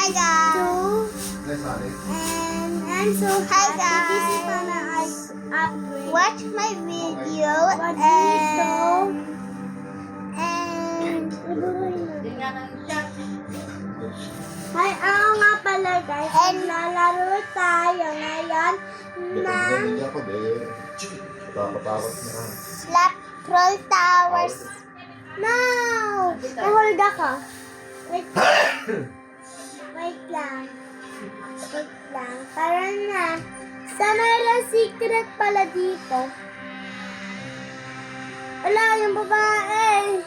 Hi guys. And I'm so Hi happy. This is guys. gonna upgrade. Watch my video Watch and Hi, nga pala guys. And- Lalaro tayo ngayon ng Slap Troll Towers. No! Nahulga ka. Wait lang. Wait lang. Wait lang. Para na. Sa mayroong secret pala dito. Wala, yung babae.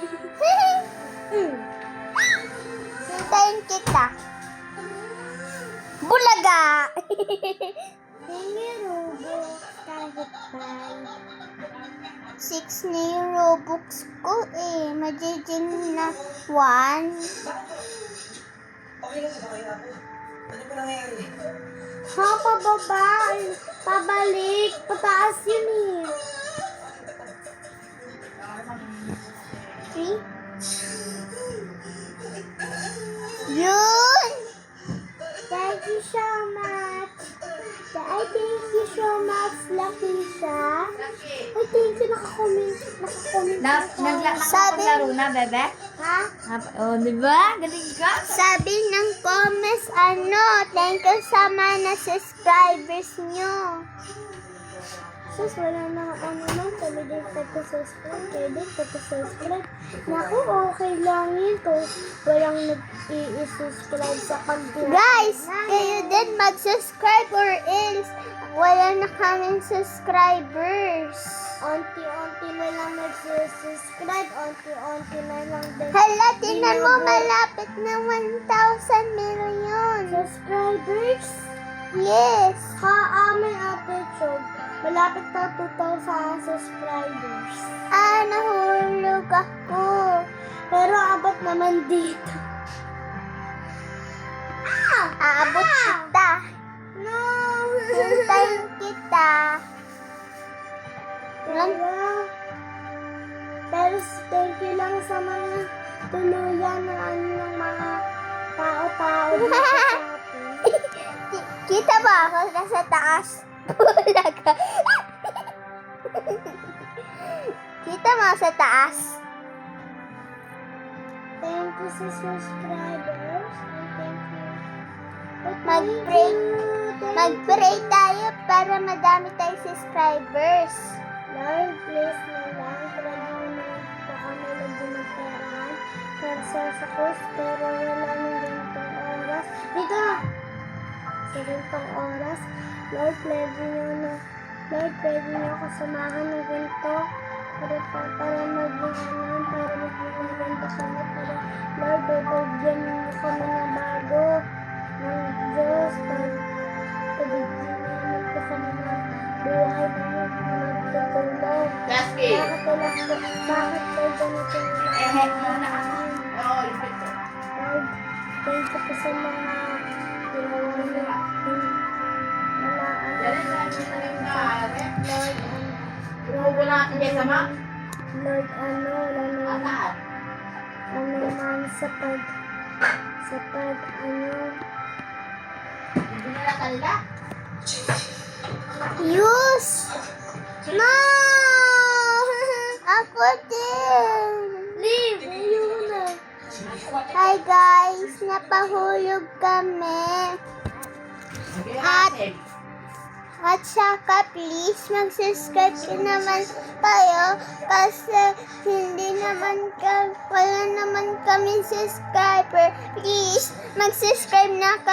Hintayin kita. Bulaga! Hindi Robux. Kahit bye. 6 na yung Robux ko eh. Magiging na 1. Ha, pababa. Pabalik. Pataas yun eh. 3. Yun! Thank you so much. Thank you so much, Lucky siya. Ay, thank you. Nakakomment. Sabi- Naglaro na, bebe? Ha? Oh, di ba? Galing ka. Sabi ng comments, thank you sa mga subscribers nyo. Sus, wala na lang. Talagang pagka-subscribe. Pwede pagka-subscribe. Naku, okay lang yun. Kung walang nag-i-subscribe sa pag-vlog. Guys, kayo din mag-subscribe or else wala na kaming subscribers. Unti-unti na lang nag-subscribe. Unti-unti na lang din. Hala, tingnan mo, malapit na 1,000 million. Subscribers? Yes. May attitude. Malapit na 2,000 subscribers. Nahulog ako. Pero abot naman dito. Aabot kita. No! Hintayin kita. Pero thank you lang sa mga tuluyan ng mga tao-tao dito sa atin. Kita ba ako nasa taas? Bulaga. Kita mo sa taas? Thank you sa subscribers. And thank you. Mag-pray. Mag-pray tayo para madami tayong subscribers. Lord, please na lang. Pwede mo po kami lagyan ng perahan para sa course, pero wala nang ganitong oras. Dito! Sa ganitong oras, Lord, pwede nyo ako samahan ng ganito para magyaman, para maging ganito kami, para Lord, bibigyan nyo kami ng bago ng Diyos, pabigyan namin po kami ng buhay na magtutulog. Gaski. Bakit po ganito yung muna ako. Oo, Lord, thank you po sa mga ginawa niyo. Lord, man sa Use! No! Ako din! leave, ayun na. Hi guys! Napahulog kami. At saka please mag-subscribe naman kayo kasi wala naman kami subscriber. Please mag-subscribe na kayo.